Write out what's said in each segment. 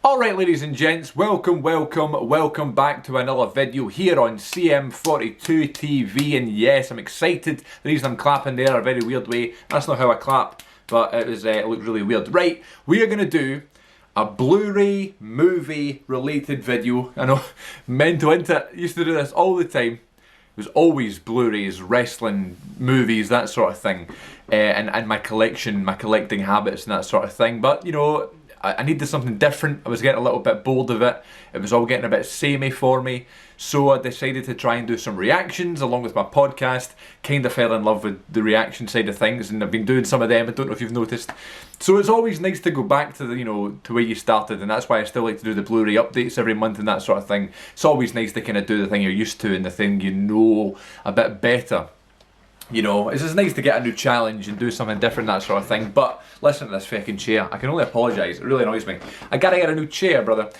Alright ladies and gents, welcome back to another video here on Cm42TV, and yes, I'm excited. The reason I'm clapping there a very weird way, that's not how I clap, but it looked really weird. Right, we are going to do a Blu-ray movie related video. I know, mental into it, used to do this all the time. It was always Blu-rays, wrestling, movies, that sort of thing, and my collecting habits and that sort of thing, but you know, I needed something different. I was getting a little bit bored of it. It was all getting a bit samey for me. So I decided to try and do some reactions along with my podcast. Kind of fell in love with the reaction side of things, and I've been doing some of them. I don't know if you've noticed. So it's always nice to go back to to where you started, and that's why I still like to do the Blu-ray updates every month and that sort of thing. It's always nice to kind of do the thing you're used to and the thing you know a bit better. You know, it's just nice to get a new challenge and do something different, that sort of thing. But listen to this fucking chair. I can only apologise. It really annoys me. I gotta get a new chair, brother.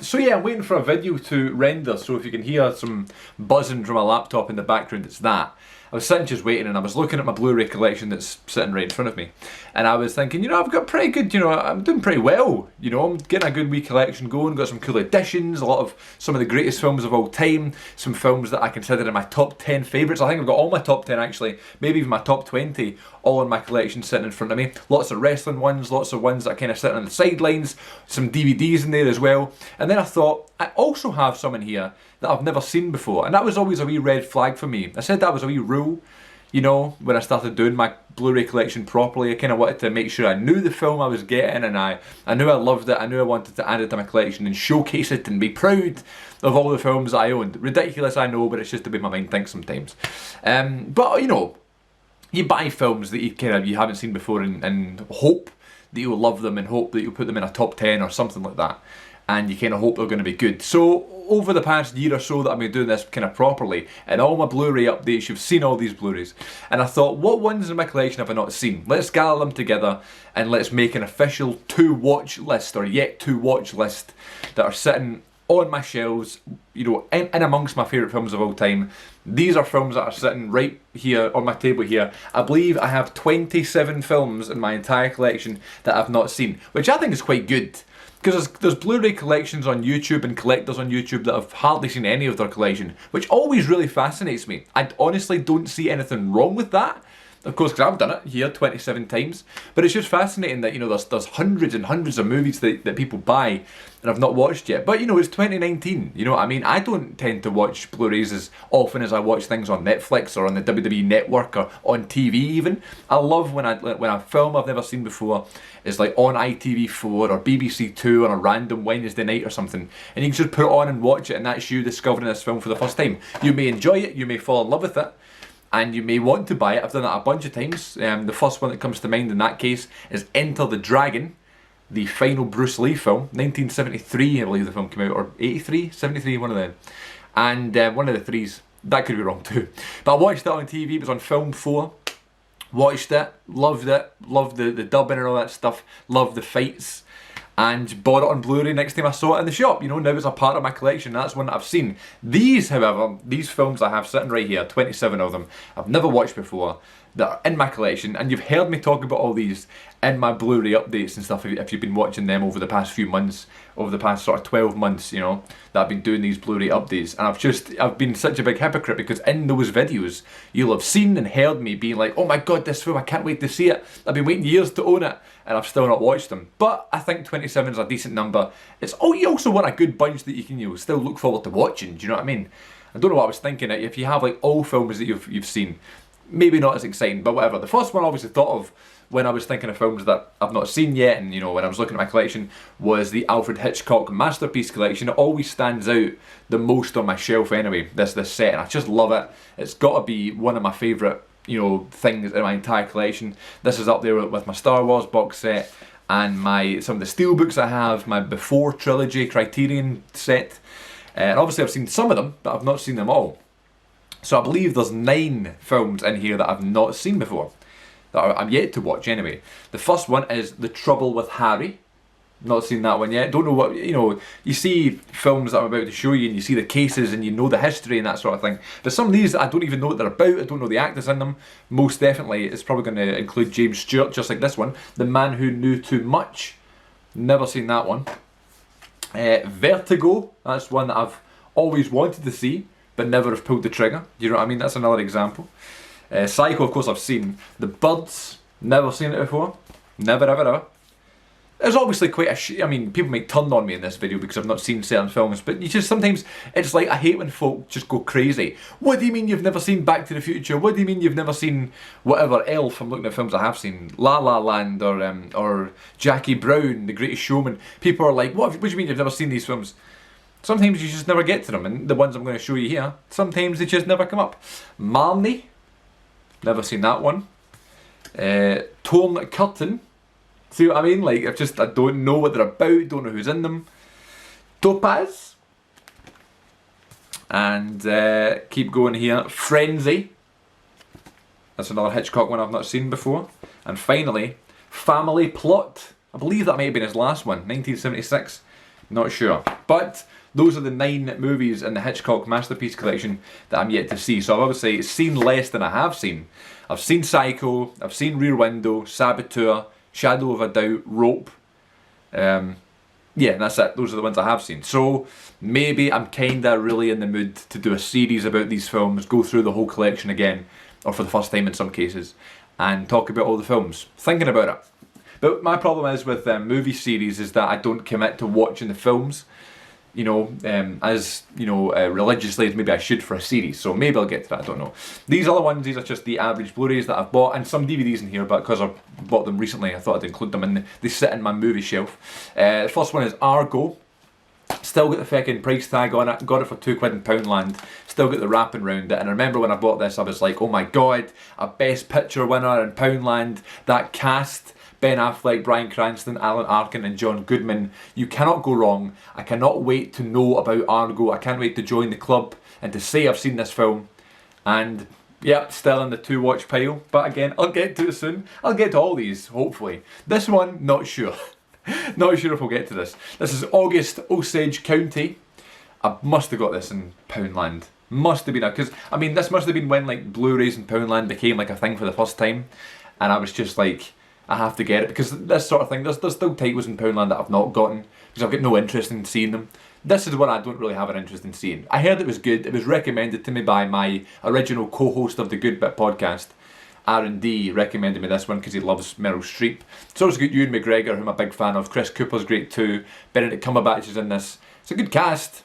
So yeah, I'm waiting for a video to render. So if you can hear some buzzing from a laptop in the background, it's that. I was sitting just waiting, and I was looking at my Blu-ray collection that's sitting right in front of me, and I was thinking, you know, I've got pretty good, you know, I'm doing pretty well, you know, I'm getting a good wee collection going, got some cool editions, a lot of some of the greatest films of all time, some films that I consider in my top 10 favourites. I think I've got all my top 10 actually, maybe even my top 20, all in my collection sitting in front of me. Lots of wrestling ones, lots of ones that are kind of sitting on the sidelines, some DVDs in there as well, and then I thought, I also have some in here that I've never seen before, and that was always a wee red flag for me. I said that was a wee rule, you know, when I started doing my Blu-ray collection properly. I kind of wanted to make sure I knew the film I was getting, and I knew I loved it, I knew I wanted to add it to my collection and showcase it and be proud of all the films that I owned. Ridiculous, I know, but it's just the way my mind thinks sometimes. But, you know, you buy films that you haven't seen before and hope that you'll love them and hope that you'll put them in a top 10 or something like that. And you kind of hope they're going to be good. So over the past year or so that I've been doing this kind of properly, and all my Blu-ray updates, you've seen all these Blu-rays, and I thought, what ones in my collection have I not seen? Let's gather them together and let's make an official to-watch list, or yet to-watch list, that are sitting on my shelves, you know, in amongst my favourite films of all time. These are films that are sitting right here on my table here. I believe I have 27 films in my entire collection that I've not seen, which I think is quite good. Because there's Blu-ray collections on YouTube and collectors on YouTube that have hardly seen any of their collection, which always really fascinates me. I honestly don't see anything wrong with that. Of course, because I've done it here 27 times. But it's just fascinating that, you know, there's hundreds and hundreds of movies that people buy and I've not watched yet. But, you know, it's 2019, you know what I mean? I don't tend to watch Blu-rays as often as I watch things on Netflix or on the WWE Network or on TV even. I love when a film I've never seen before is like on ITV4 or BBC2 on a random Wednesday night or something, and you can just put it on and watch it, and that's you discovering this film for the first time. You may enjoy it, you may fall in love with it, and you may want to buy it. I've done that a bunch of times. The first one that comes to mind in that case is Enter the Dragon, the final Bruce Lee film, 1973 I believe the film came out, or 83, 73, one of them. And one of the threes, that could be wrong too. But I watched it on TV, it was on Film 4. Watched it, loved the dubbing and all that stuff, loved the fights, and bought it on Blu-ray next time I saw it in the shop. You know, now it's a part of my collection, that's one that I've seen. These, however, these films I have sitting right here, 27 of them, I've never watched before, that are in my collection, and you've heard me talk about all these in my Blu-ray updates and stuff if you've been watching them over the past few months, over the past sort of 12 months, you know, that I've been doing these Blu-ray updates. And I've been such a big hypocrite, because in those videos you'll have seen and heard me being like, oh my god, this film, I can't wait to see it, I've been waiting years to own it, and I've still not watched them. But I think 27 is a decent number. It's you also want a good bunch that you can, you know, still look forward to watching, do you know what I mean? I don't know what I was thinking, if you have like all films that you've seen, maybe not as exciting, but whatever. The first one I obviously thought of when I was thinking of films that I've not seen yet, and you know, when I was looking at my collection, was the Alfred Hitchcock Masterpiece Collection. It always stands out the most on my shelf anyway, this set, and I just love it. It's got to be one of my favourite, you know, things in my entire collection. This is up there with my Star Wars box set, and some of the steelbooks I have, my Before trilogy Criterion set, and obviously I've seen some of them, but I've not seen them all. So I believe there's 9 films in here that I've not seen before, that I'm yet to watch anyway. The first one is The Trouble with Harry. Not seen that one yet. Don't know what, you know, you see films that I'm about to show you and you see the cases and you know the history and that sort of thing. But some of these I don't even know what they're about, I don't know the actors in them. Most definitely it's probably going to include James Stewart, just like this one. The Man Who Knew Too Much. Never seen that one. Vertigo, that's one that I've always wanted to see, but never have pulled the trigger. You know what I mean? That's another example. Psycho, of course, I've seen. The Birds, never seen it before. Never, ever, ever. There's obviously quite a I mean, people might turn on me in this video because I've not seen certain films, but you just sometimes, it's like, I hate when folk just go crazy. What do you mean you've never seen Back to the Future? What do you mean you've never seen whatever, Elf, I'm looking at films I have seen, La La Land, or Jackie Brown, The Greatest Showman. People are like, what do you mean you've never seen these films? Sometimes you just never get to them, and the ones I'm going to show you here, sometimes they just never come up. Marnie, never seen that one. Torn Curtain, see what I mean? Like, I don't know what they're about, don't know who's in them. Topaz. And keep going here. Frenzy. That's another Hitchcock one I've not seen before. And finally, Family Plot. I believe that might have been his last one, 1976. Not sure. But those are the 9 movies in the Hitchcock Masterpiece Collection that I'm yet to see. So I've obviously seen less than I have seen. I've seen Psycho, I've seen Rear Window, Saboteur, Shadow of a Doubt, Rope. Yeah, that's it. Those are the ones I have seen. So maybe I'm kinda really in the mood to do a series about these films, go through the whole collection again, or for the first time in some cases, and talk about all the films. Thinking about it. But my problem is with movie series is that I don't commit to watching the films, you know, as, you know, religiously as maybe I should for a series. So maybe I'll get to that, I don't know. These other ones, these are just the average Blu-rays that I've bought, and some DVDs in here, but because I've bought them recently, I thought I'd include them, and they sit in my movie shelf. The first one is Argo. Still got the fucking price tag on it, got it for £2 in Poundland, still got the wrapping round it, and I remember when I bought this I was like, oh my god, a Best Picture winner in Poundland, that cast, Ben Affleck, Bryan Cranston, Alan Arkin and John Goodman. You cannot go wrong. I cannot wait to know about Argo. I can't wait to join the club and to say I've seen this film. And yep, still in the to watch pile. But again, I'll get to it soon. I'll get to all these, hopefully. This one, not sure. Not sure if we'll get to this. This is August, Osage County. I must have got this in Poundland. Must have been, because I mean this must have been when like Blu-rays in Poundland became like a thing for the first time. And I was just like, I have to get it, because this sort of thing, there's still titles in Poundland that I've not gotten, because I've got no interest in seeing them. This is one I don't really have an interest in seeing. I heard it was good, it was recommended to me by my original co-host of the Good Bit podcast, R&D, recommended me this one because he loves Meryl Streep. It's also got Ewan McGregor, who I'm a big fan of, Chris Cooper's great too, Benedict Cumberbatch is in this. It's a good cast,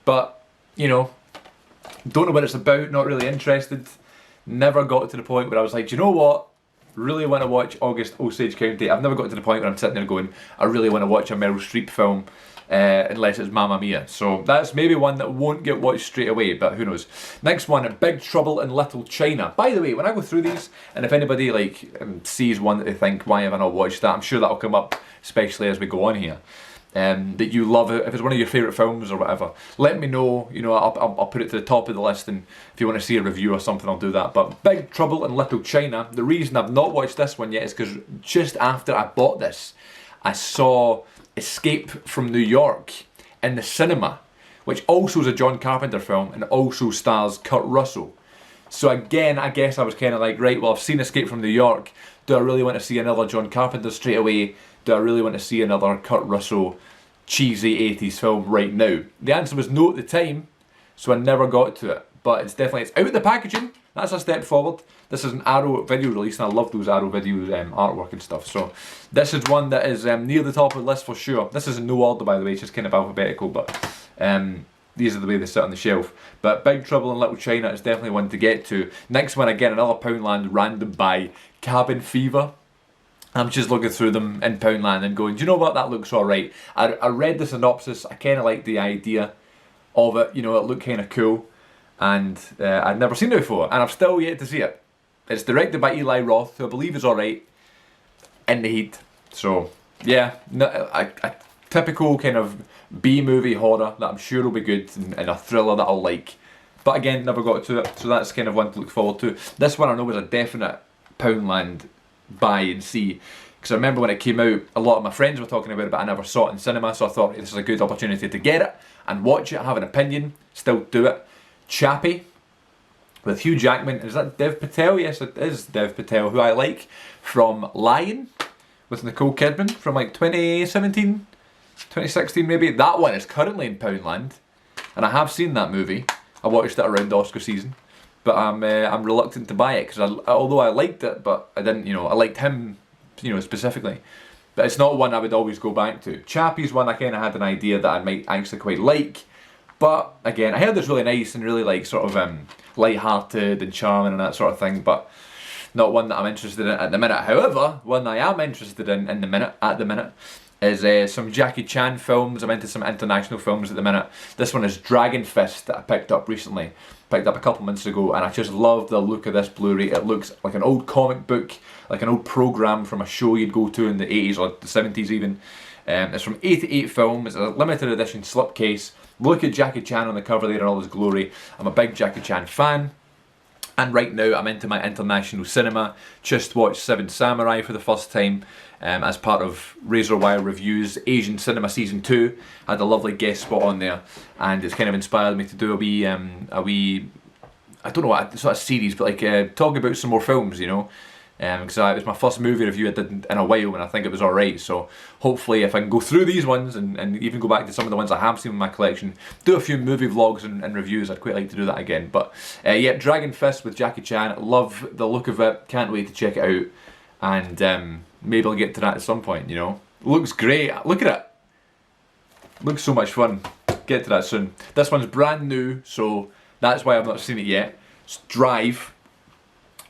but, you know, don't know what it's about, not really interested. Never got to the point where I was like, do you know what? Really want to watch August, Osage County. I've never got to the point where I'm sitting there going, I really want to watch a Meryl Streep film, unless it's Mamma Mia. So that's maybe one that won't get watched straight away, but who knows. Next one, Big Trouble in Little China. By the way, when I go through these, and if anybody like sees one that they think, why have I not watched that? I'm sure that'll come up, especially as we go on here. That you love it, if it's one of your favourite films or whatever, let me know. You know, I'll put it to the top of the list, and if you want to see a review or something, I'll do that. But Big Trouble in Little China, the reason I've not watched this one yet is because just after I bought this, I saw Escape from New York in the cinema, which also is a John Carpenter film and also stars Kurt Russell. So again, I guess I was kind of like, right, well, I've seen Escape from New York, do I really want to see another John Carpenter straight away? Do I really want to see another Kurt Russell cheesy 80s film right now? The answer was no at the time, so I never got to it. But it's out of the packaging. That's a step forward. This is an Arrow video release, and I love those Arrow videos, artwork and stuff. So this is one that is near the top of the list for sure. This is in no order, by the way. It's just kind of alphabetical, but these are the way they sit on the shelf. But Big Trouble in Little China is definitely one to get to. Next one, again, another Poundland random buy, Cabin Fever. I'm just looking through them in Poundland and going, do you know what, that looks alright. I read the synopsis, I kind of liked the idea of it, you know, it looked kind of cool, and I'd never seen it before, and I've still yet to see it. It's directed by Eli Roth, who I believe is alright, in the heat. So, yeah, a typical kind of B-movie horror that I'm sure will be good, and a thriller that I'll like. But again, never got to it, so that's kind of one to look forward to. This one I know was a definite Poundland buy and see, because I remember when it came out, a lot of my friends were talking about it, but I never saw it in cinema, so I thought this is a good opportunity to get it and watch it, have an opinion, still do it. Chappie with Hugh Jackman. Is that Dev Patel? Yes, it is Dev Patel, who I like from Lion with Nicole Kidman from like 2017. 2016 maybe. That one is currently in Poundland, and I have seen that movie. I watched it around Oscar season, but I'm reluctant to buy it because although I liked it, but I didn't, I liked him, specifically. But it's not one I would always go back to. Chappie's one I kind of had an idea that I might actually quite like, but again, I heard it's really nice and really like sort of light-hearted and charming and that sort of thing, but not one that I'm interested in at the minute. However, one I am interested in at the minute is some Jackie Chan films. I'm into some international films at the minute. This one is Dragon Fist that I picked up recently. Picked up a couple months ago, and I just love the look of this Blu-ray. It looks like an old comic book, like an old program from a show you'd go to in the 80s or the 70s even. It's from 88 Film. It's a limited edition slipcase. Look at Jackie Chan on the cover there in all his glory. I'm a big Jackie Chan fan. And right now I'm into my international cinema. Just watched Seven Samurai for the first time as part of Razor Wire Reviews Asian Cinema Season 2. I had a lovely guest spot on there, and it's kind of inspired me to do a wee, I don't know what sort of series, but like talk about some more films, because it was my first movie review I did in a while, and I think it was alright. So hopefully if I can go through these ones and even go back to some of the ones I have seen in my collection, do a few movie vlogs and reviews, I'd quite like to do that again. But yeah, Dragon Fist with Jackie Chan, love the look of it, can't wait to check it out, and maybe I'll get to that at some point, Looks great, look at it, looks so much fun. Get to that soon. This one's brand new, so that's why I've not seen it yet. It's Drive.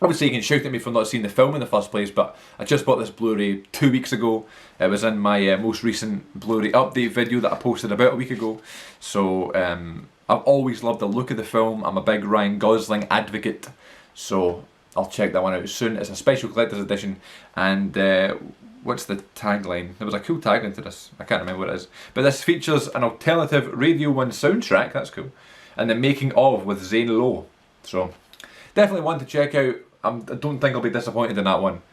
Obviously you can shout at me for not seeing the film in the first place, but I just bought this Blu-ray 2 weeks ago. It was in my most recent Blu-ray update video that I posted about a week ago. So I've always loved the look of the film. I'm a big Ryan Gosling advocate, so I'll check that one out soon. It's a special collector's edition, and what's the tagline? There was a cool tagline to this, I can't remember what it is. But this features an alternative Radio 1 soundtrack, that's cool, and the making of with Zane Lowe. So definitely one to check out. I don't think I'll be disappointed in that one,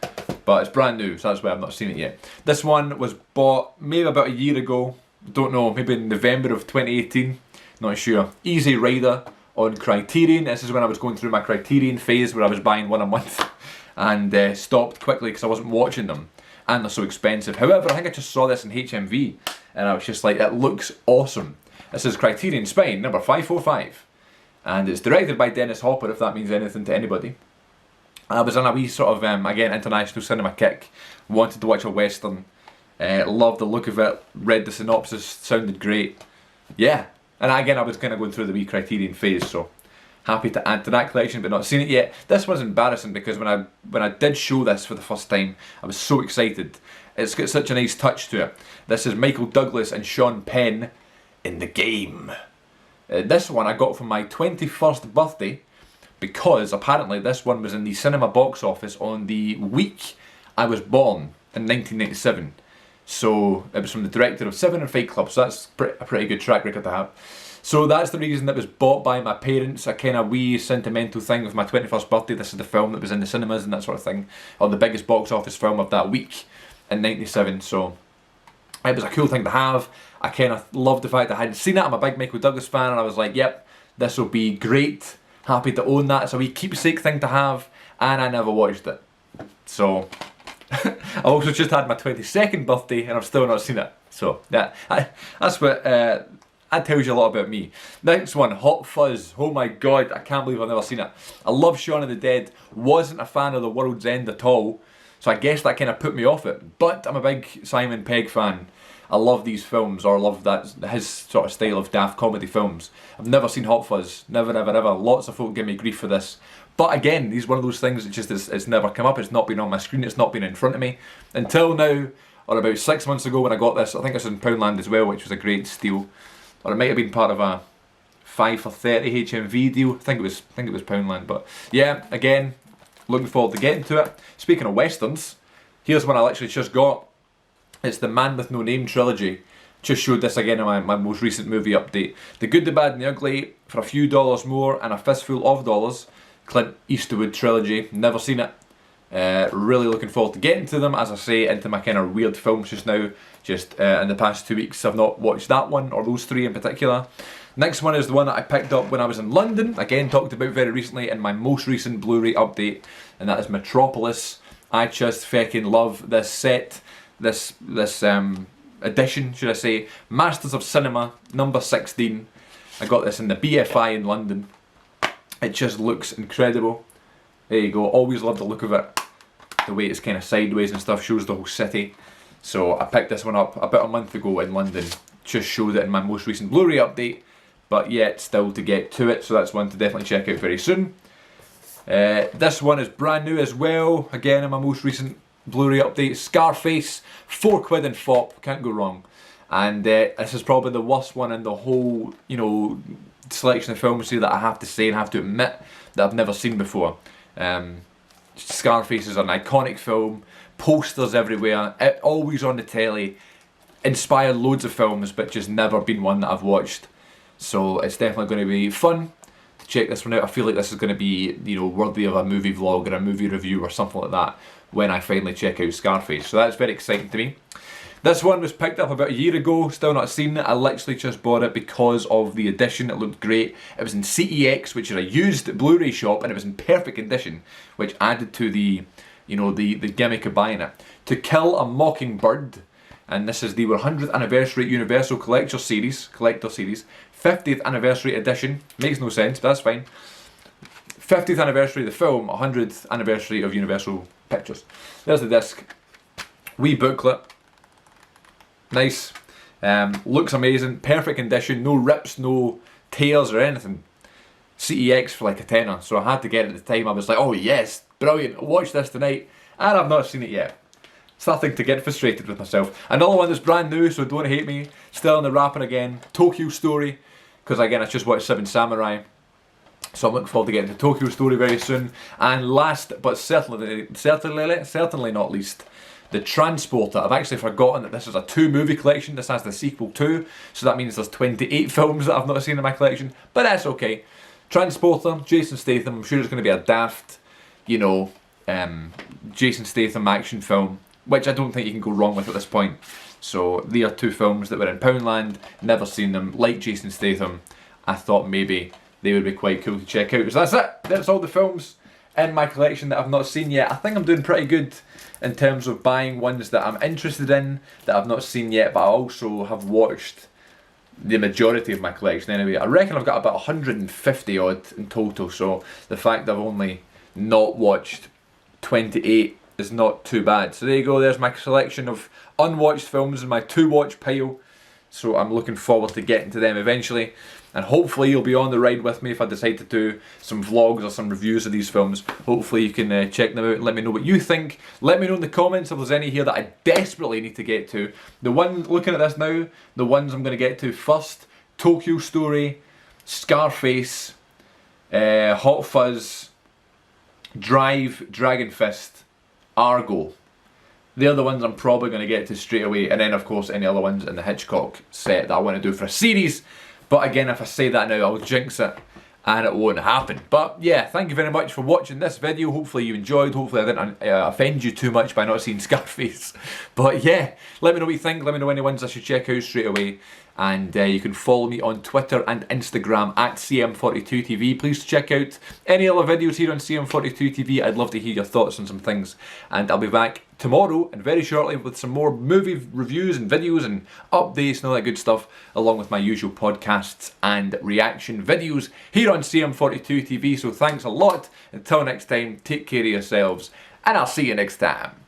but it's brand new, so that's why I've not seen it yet. This one was bought maybe about a year ago, don't know, maybe in November of 2018, not sure. Easy Rider on Criterion. This is when I was going through my Criterion phase where I was buying one a month and stopped quickly because I wasn't watching them and they're so expensive. However, I think I just saw this in HMV and I was just like, it looks awesome. This is Criterion Spine, number 545, and it's directed by Dennis Hopper, if that means anything to anybody. I was on a wee sort of, again, international cinema kick, wanted to watch a western, loved the look of it, read the synopsis, sounded great. Yeah, and again I was kind of going through the wee Criterion phase, so happy to add to that collection but not seen it yet. This was embarrassing because when I did show this for the first time, I was so excited. It's got such a nice touch to it. This is Michael Douglas and Sean Penn in The Game. This one I got for my 21st birthday, because apparently this one was in the cinema box office on the week I was born in 1997. So it was from the director of Seven and Fight Club, so that's a pretty good track record to have. So that's the reason that it was bought by my parents, a kind of wee sentimental thing of my 21st birthday. This is the film that was in the cinemas and that sort of thing, or the biggest box office film of that week in 97. So it was a cool thing to have. I kind of loved the fact that I hadn't seen it. I'm a big Michael Douglas fan, and I was like, yep, this will be great. Happy to own that. It's a wee keepsake thing to have, and I never watched it. So I also just had my 22nd birthday and I've still not seen it. So yeah, that's what that tells you a lot about me. Next one, Hot Fuzz. Oh my god, I can't believe I've never seen it. I love Shaun of the Dead. Wasn't a fan of The World's End at all, so I guess that kind of put me off it. But I'm a big Simon Pegg fan. I love these films, or love his sort of style of daft comedy films. I've never seen Hot Fuzz, never, ever, ever. Lots of folk give me grief for this. But again, these one of those things that just it's never come up. It's not been on my screen. It's not been in front of me until now, or about 6 months ago when I got this. I think it's in Poundland as well, which was a great steal. Or it might have been part of a 5 for 30 HMV deal. I think it was Poundland. But yeah, again, looking forward to getting to it. Speaking of westerns, here's one I literally just got. It's the Man with No Name trilogy. Just showed this again in my most recent movie update. The Good, the Bad and the Ugly for a few dollars more and a fistful of dollars. Clint Eastwood trilogy. Never seen it. Really looking forward to getting to them. As I say, into my kind of weird films just now. Just in the past 2 weeks I've not watched that one, or those three in particular. Next one is the one that I picked up when I was in London. Again, talked about very recently in my most recent Blu-ray update. And that is Metropolis. I just feckin' love this set. This edition, should I say. Masters of Cinema, number 16. I got this in the BFI in London. It just looks incredible. There you go, always love the look of it. The way it's kind of sideways and stuff, shows the whole city. So I picked this one up about a month ago in London. Just showed it in my most recent Blu-ray update, but yet still to get to it, so that's one to definitely check out very soon. This one is brand new as well, again in my most recent Blu-ray update. Scarface, £4 in FOP, can't go wrong. And this is probably the worst one in the whole, you know, selection of films here that I have to say and have to admit that I've never seen before. Scarface is an iconic film, posters everywhere, always on the telly, inspired loads of films, but just never been one that I've watched. So it's definitely going to be fun to check this one out. I feel like this is going to be, you know, worthy of a movie vlog or a movie review or something like that when I finally check out Scarface. So that's very exciting to me. This one was picked up about a year ago, still not seen it. I literally just bought it because of the edition. It looked great. It was in CEX, which is a used Blu-ray shop, and it was in perfect condition, which added to the, you know, the gimmick of buying it. To Kill a Mockingbird, and this is the 100th anniversary Universal Collector Series, 50th anniversary edition. Makes no sense, but that's fine. 50th anniversary of the film, 100th anniversary of Universal Pictures. There's the disc. Wee booklet. Nice. Looks amazing. Perfect condition. No rips, no tears or anything. CEX for like a tenner. So I had to get it at the time. I was like, oh yes, brilliant. I'll watch this tonight. And I've not seen it yet. Starting to get frustrated with myself. Another one that's brand new, so don't hate me. Still in the wrapper again. Tokyo Story. Because again, I just watched Seven Samurai. So I'm looking forward to getting to Tokyo Story very soon. And last, but certainly not least, The Transporter. I've actually forgotten that this is a 2-movie collection. This has the sequel too, so that means there's 28 films that I've not seen in my collection, but that's okay. Transporter, Jason Statham. I'm sure it's going to be a daft, you know, Jason Statham action film, which I don't think you can go wrong with at this point. So they are 2 films that were in Poundland, never seen them, like Jason Statham. I thought maybe they would be quite cool to check out. So that's it. That's all the films in my collection that I've not seen yet. I think I'm doing pretty good in terms of buying ones that I'm interested in, that I've not seen yet, but I also have watched the majority of my collection anyway. I reckon I've got about 150 odd in total, so the fact that I've only not watched 28 is not too bad. So there you go, there's my selection of unwatched films in my to-watch pile. So I'm looking forward to getting to them eventually. And hopefully you'll be on the ride with me if I decide to do some vlogs or some reviews of these films. Hopefully you can check them out and let me know what you think. Let me know in the comments if there's any here that I desperately need to get to. The one, looking at this now, the ones I'm going to get to first: Tokyo Story, Scarface, Hot Fuzz, Drive, Dragon Fist, Argo. They're the ones I'm probably going to get to straight away. And then of course any other ones in the Hitchcock set that I want to do for a series. But again, if I say that now, I'll jinx it and it won't happen. But yeah, thank you very much for watching this video. Hopefully you enjoyed. Hopefully I didn't offend you too much by not seeing Scarface. But yeah, let me know what you think. Let me know any ones I should check out straight away. And you can follow me on Twitter and Instagram at Cm42TV. Please check out any other videos here on Cm42TV. I'd love to hear your thoughts on some things. And I'll be back tomorrow and very shortly with some more movie reviews and videos and updates and all that good stuff, along with my usual podcasts and reaction videos here on Cm42TV. So thanks a lot. Until next time, take care of yourselves and I'll see you next time.